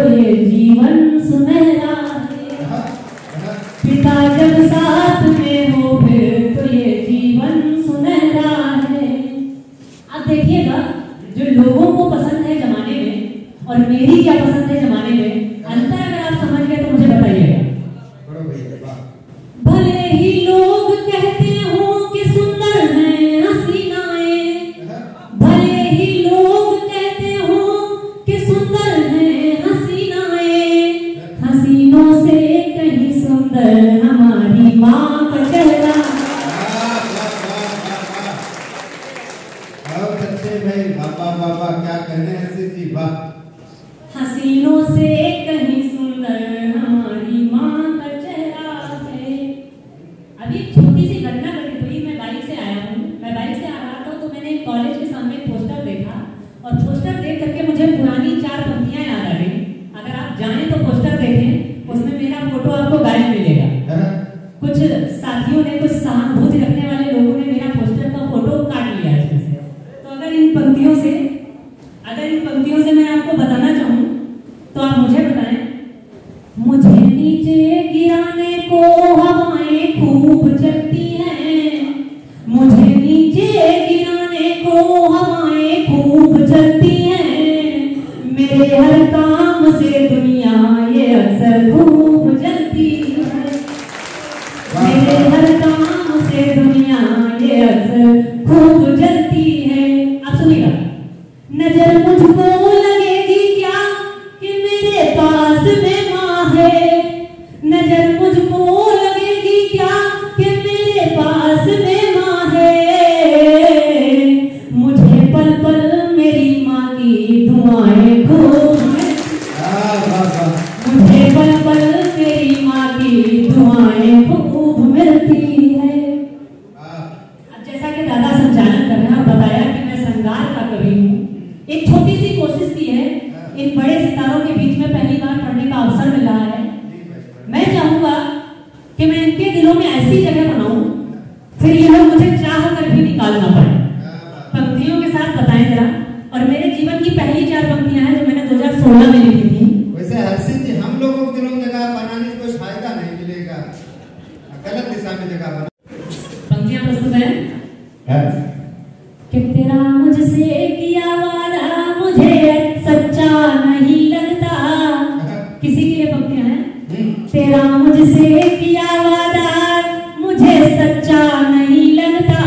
तो ये जीवन सुनहरा है। पिता जब साथ में हो फिर तो ये जीवन सुनहरा है। आप देखिएगा जो लोगों को पसंद है जमाने में और मेरी क्या पसंद है जमाने में, अंतर अगर आप समझ गए तो मुझे बताइएगा। भले ही लोग कहते हो कि सुंदर है हसीनाएं, भले ही लोग कहते हो कि सुंदर है हसीनाएं, हसीनों से कहीं सुंदर हमारी माँ का चेहरा। बाबा क्या कहने हसीन जी, वाह। हसीनों से कहीं सुंदर हमारी माँ का चेहरा है। अभी एक छोटी सी घटना घटित हुई। मैं बाइक से आया हूँ, मैं बाइक से आ रहा था तो मैंने एक कॉलेज के सामने एक पोस्टर देखा और पोस्टर देख करके मुझे पुरानी 4 पंक्तियां याद आ गई। अगर आप जाएं तो पोस्टर देखें, उसमें मेरा फोटो आपको गायब मिलेगा। कुछ साथियों ने, कुछ सहानुभूति रखने वाले लोगों ने मेरा पोस्टर का फोटो काट लिया इसमें से। तो अगर इन पंक्तियों से मैं आपको बताना चाहूँ तो आप मुझे बताएं। मुझे नीचे गिराने को हवाएं खूब चलती हैं, मुझे नीचे गिराने को हवाएं खूब चलती हैं, मेरे हर काम से दुनिया ये अक्सर खूब जलती है, मेरे हर काम से दुनिया ये अक्सर खूब जलती है। आप सुनिएगा। नजर मुझको लगेगी क्या कि मेरे पास में माँ है, नजर मुझको लगेगी क्या कि मेरे पास में माँ है, मुझे पल पल मेरी माँ की दुआएं खूब, मुझे पल पल मेरी माँ की दुआएं खूब मिलती है। अब जैसा कि दादा संचालन कर रहे हैं और बताया कि मैं श्रृंगार का कवि हूँ, एक छोटी सी कोशिश की है। इन बड़े सितारों के बीच में पहली बार पढ़ने का अवसर मिला है। मैं चाहूंगा कि मैं इनके दिलों में ऐसी जगह बनाऊं फिर ये लोग मुझे चाह कर भी निकालना पड़े। पंक्तियों के साथ बताएं जरा। और मेरे जीवन की पहली 4 पंक्तियां हैं जो मैंने 2016 में लिखी थी। वैसे हर्षित जी, हम लोगों को दिनों में जगह बनाने से कोई फायदा नहीं मिलेगा, गलत दिशा में जगह बना। पंक्तियां प्रस्तुत है कि तेरा मुझसे किया वादा मुझे सच्चा नहीं लगता। किसी के लिए पंक्तियां हैं। तेरा मुझसे किया वादा मुझे सच्चा नहीं लगता,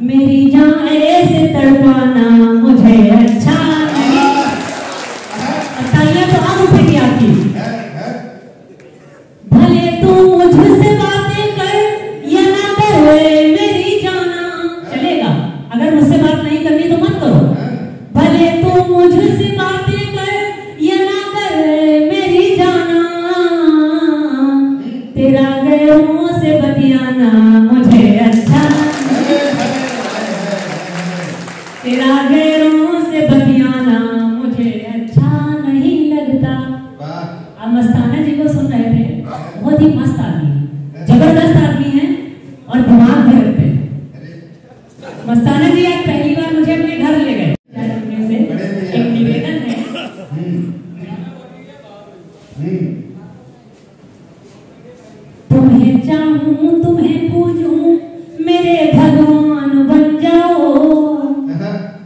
मेरी जान ऐसे तड़पाना मुझे अच्छा नहीं। तालियां तो आप उठेगी आपकी। भले तू मुझसे बातें कर या ना कर मेरी जाना। चलेगा, अगर मुझसे बात नहीं करनी तो मत करो। भले तू मुझसे बातें कर या ना कर मेरी जाना, तेरा गैरों से बतियाना मुझे अच्छा, तेरा गैरों से बतियाना मुझे अच्छा नहीं लगता। आप मस्ताना जी को सुन रहे थे, बहुत ही मस्त आदमी, जबरदस्त आदमी है और दिमाग भी रखते हैं। मस्ताना जी आज पहली बार मुझे अपने घर ले गए। से एक निवेदन है। तुम्हें चाहूं तुम्हें पूजूं मेरे भगवान बन जाओ,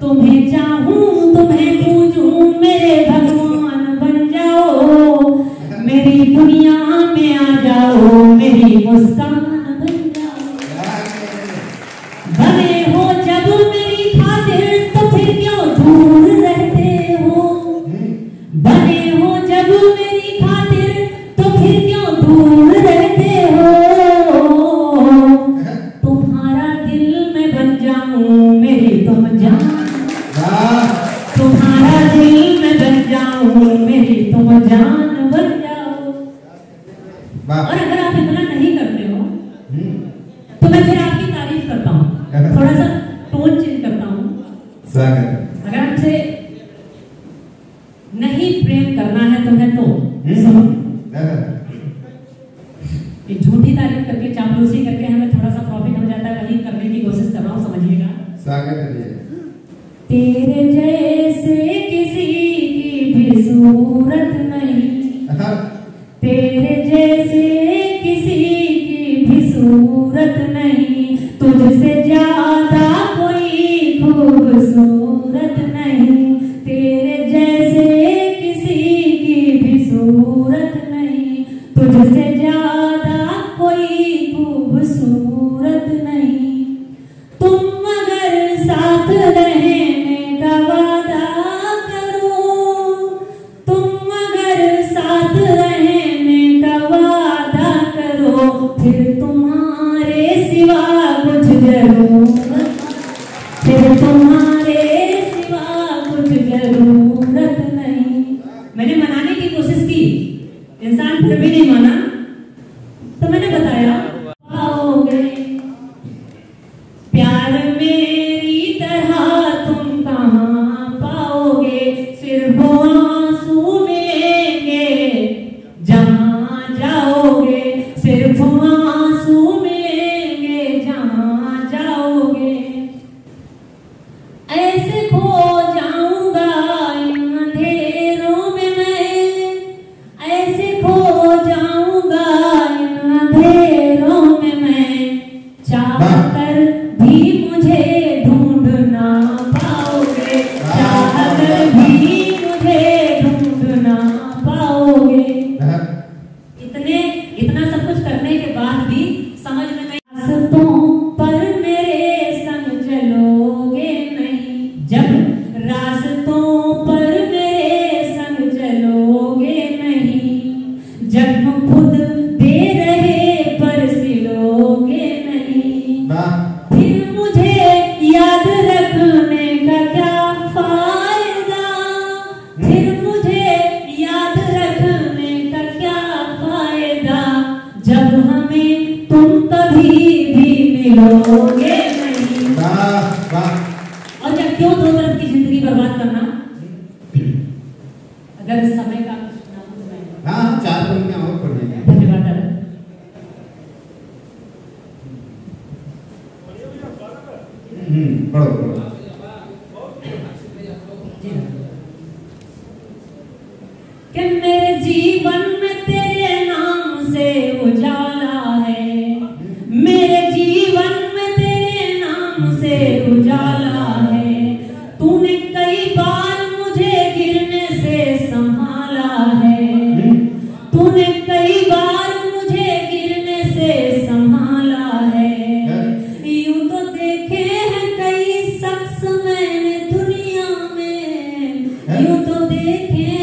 तुम्हें चाहूं तुम्हें पूजूं मेरे भगवान बन जाओ, मेरी दुनिया में आ जाओ, मेरी मुस्कान बन जाओ। बने हो जब मेरी खातिर तो फिर क्यों दूर रहते हो, बने हो जब मेरी खातिर तो फिर क्यों दूर रहते हो, तुम्हारा दिल मैं बन जाऊं मेरी तुम जान, तुम्हारा दिल मैं बन जाऊं मेरी तुम जान बन जाओ। और अगर आप इतना नहीं करते हो तो मैं फिर आपकी तारीफ करता हूँ, थोड़ा सा टोन चेंज करता हूँ। अगर आपसे नहीं प्रेम करना है तुम्हें तो सुनो। एक झूठी तारीफ करके, चापलूसी करके हमें थोड़ा सा प्रॉफिट हो जाता है, वही करने की कोशिश कर रहा हूँ, समझिएगा। तेरे जैसे किसी की भी सूरत इंसान फिर भी नहीं माना, तो मैंने बताया पाओगे प्यार मेरी तरह तुम कहाँ पाओगे, सिर्फ आंसू मिलेंगे जहाँ जाओगे, सिर्फ आंसू मिलेंगे जहाँ जाओगे। ऐसे खो जाऊंगा इन अंधेरों में मैं, ऐसे खो जाऊंगा इन अंधेरों में मैं, चाहकर भी मुझे ढूंढ ना पाओगे, चाहकर भी मुझे ढूंढ ना पाओगे। इतना सब कुछ करने के बाद भी समझ में नहीं, रास्तों पर मेरे संग चलोगे नहीं, जब रास्तों पर मेरे संग चलोगे नहीं, जब खुद दे रहे पर सिलोगे नहीं, फिर मुझे याद रखने का क्या फायदा, फिर मुझे याद रखने का क्या फायदा, जब हमें तुम कभी भी मिलोगे नहीं। और क्या क्यों दो तरफ की जिंदगी बर्बाद करना, अगर समय का कुछ ना हो तो मैं हाँ 4 पंक्तियां और पढ़ लेंगे। धन्यवाद दादा। पढ़ो पढ़ो। कि मेरे जीवन में तेरे नाम से उजाला है, मेरे जीवन में तेरे नाम से उजाला है, तूने कई बार मुझे गिरने से संभाला है, तूने कई बार मुझे गिरने से संभाला है, यूं तो देखे हैं कई शख्स मैंने दुनिया में, यूं तो देखे